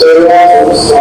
సేవా సంస్థ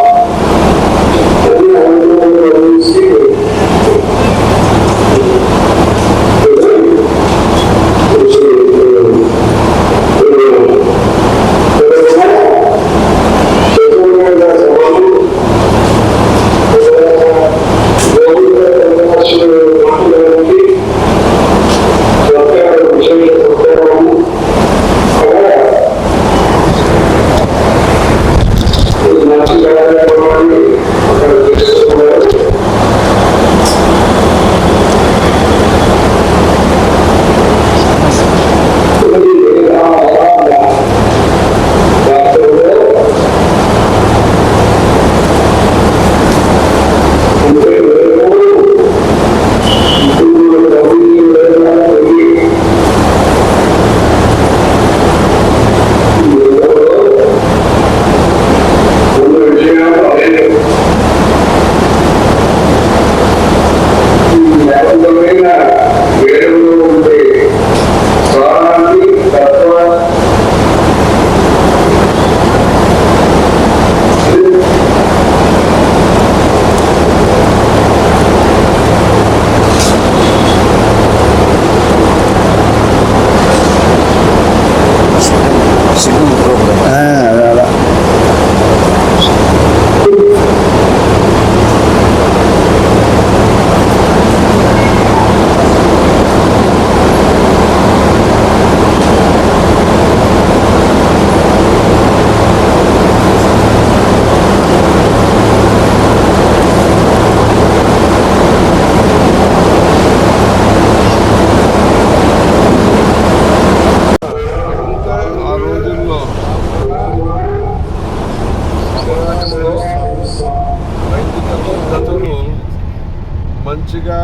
మంచిగా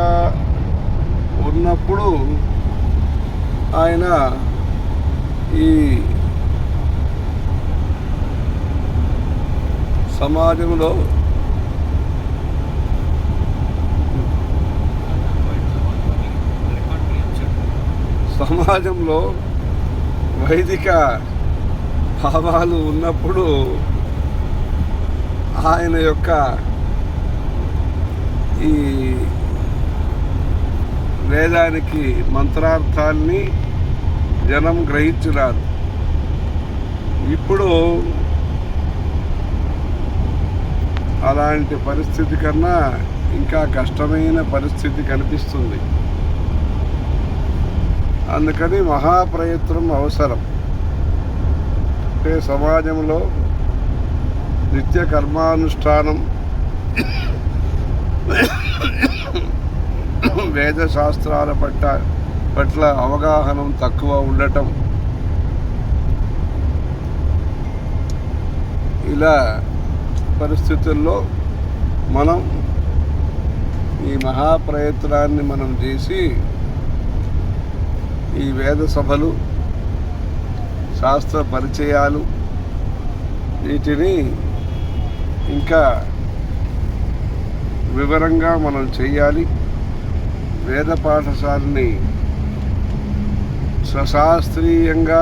ఉన్నప్పుడు ఆయన ఈ సమాజంలో వైదిక భావాలు ఉన్నప్పుడు ఆయన యొక్క ఈ వేదానికి మంత్రార్థాన్ని జనం గ్రహించినారు. ఇప్పుడు అలాంటి పరిస్థితి కన్నా ఇంకా కష్టమైన పరిస్థితి కనిపిస్తుంది. అందుకని మహాప్రయత్నం అవసరం. అంటే సమాజంలో నిత్య కర్మానుష్ఠానం, వేద శాస్త్రాల పట్ల అవగాహన తక్కువ ఉండటం, ఇలా పరిస్థితుల్లో మనం ఈ మహాప్రయత్నాన్ని మనం చేసి ఈ వేద సభలు, శాస్త్ర పరిచయాలు, వీటిని ఇంకా వివరంగా మనం చేయాలి. వేద పాఠశాలని సశాస్త్రీయంగా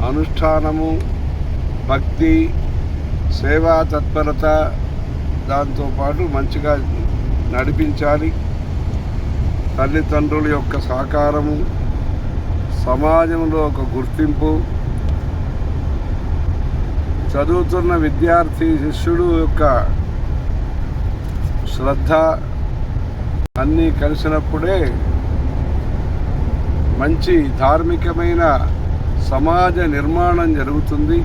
అనుష్ఠానము, భక్తి, సేవా తత్పరత దాంతోపాటు మంచిగా నడిపించాలి. తల్లిదండ్రుల యొక్క సహకారము, సమాజంలో ఒక గుర్తింపు, చదువుతున్న విద్యార్థి శిష్యుడు యొక్క శ్రద్ధ అన్నీ కలిసినప్పుడే మంచి ధార్మికమైన సమాజ నిర్మాణం జరుగుతుంది.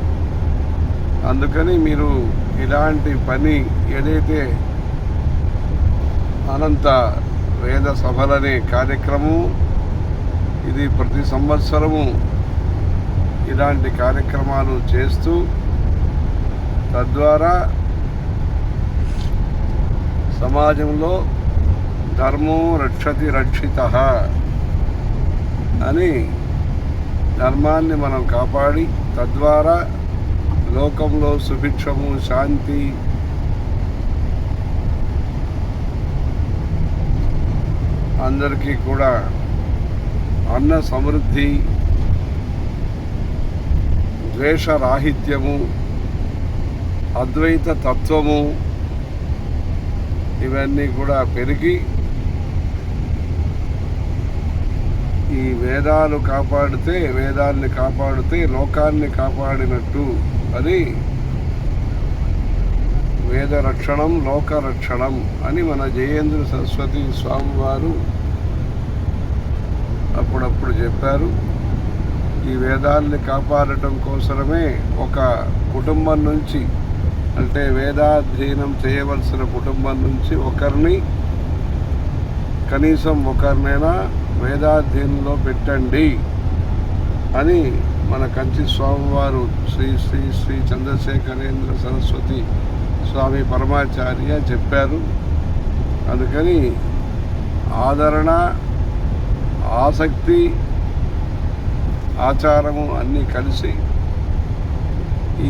అందుకని మీరు ఇలాంటి పని ఏదైతే అనంత వేద సభలనే కార్యక్రమం, ఇది ప్రతి సంవత్సరము ఇలాంటి కార్యక్రమాలు చేస్తూ తద్వారా సమాజంలో ధర్మో రక్షతి రక్షితః అని ధర్మాన్ని మనం కాపాడి తద్వారా లోకంలో సుభిక్షము, శాంతి, అందరికీ కూడా అన్న సమృద్ధి, ద్వేషరాహిత్యము, అద్వైత తత్వము ఇవన్నీ కూడా పెరిగి ఈ వేదాల్ని కాపాడితే లోకాన్ని కాపాడినట్టు అని వేద రక్షణం లోక రక్షణం అని మన జయేంద్ర సరస్వతి స్వామి వారు అప్పుడప్పుడు చెప్పారు. ఈ వేదాల్ని కాపాడటం కోసమే ఒక కుటుంబం నుంచి, అంటే వేదాధ్యయనం చేయవలసిన కుటుంబం నుంచి కనీసం ఒకరినైనా వేదాధ్యయనంలో పెట్టండి అని మన కంచి స్వామివారు శ్రీ శ్రీ శ్రీ చంద్రశేఖరేంద్ర సరస్వతి స్వామి పరమాచార్య చెప్పారు. అందుకని ఆదరణ, ఆసక్తి, ఆచారము అన్నీ కలిసి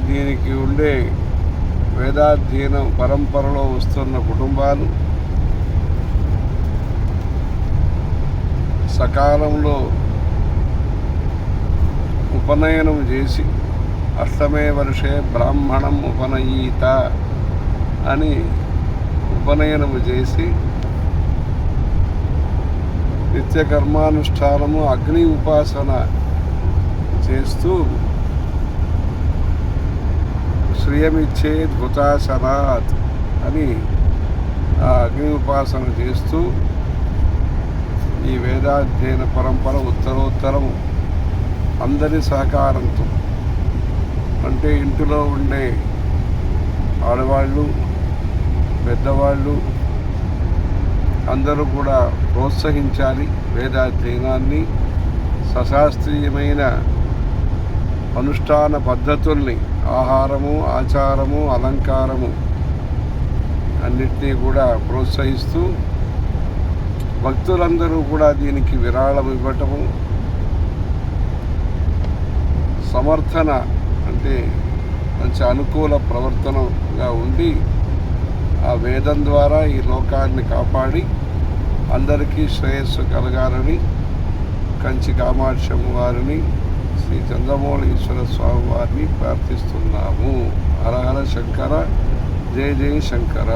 దీనికి ఉండే వేదాధ్యయనం పరంపరలో వస్తున్న కుటుంబాలు సకాలంలో ఉపనయనం చేసి అష్టమే వర్షే బ్రాహ్మణం ఉపనయీత అని ఉపనయనము చేసి నిత్య కర్మానుష్ఠానము అగ్ని ఉపాసన చేస్తూ శ్రియమిచ్చేద్ హుతాశనాత్ అని ఆ అగ్ని ఉపాసన చేస్తూ ఈ వేదాధ్యయన పరంపర ఉత్తరోత్తరం అందరి సహకారంతో, అంటే ఇంటిలో ఉండే ఆడవాళ్ళు, పెద్దవాళ్ళు అందరూ కూడా ప్రోత్సహించాలి. వేదాధ్యయనాన్ని, సశాస్త్రీయమైన అనుష్ఠాన పద్ధతుల్ని, ఆహారము, ఆచారము, అలంకారము అన్నిటినీ కూడా ప్రోత్సహిస్తూ భక్తులందరూ కూడా దీనికి విరాళం ఇవ్వటము, సమర్థన అంటే మంచి అనుకూల ప్రవర్తనగా ఉండి ఆ వేదం ద్వారా ఈ లోకాన్ని కాపాడి అందరికీ శ్రేయస్సు కలగాలని కంచి కామాక్షమ్మ వారిని, శ్రీ చంద్రమౌళీశ్వర స్వామి వారిని ప్రార్థిస్తున్నాము. హర హర శంకర, జయ జయ శంకర.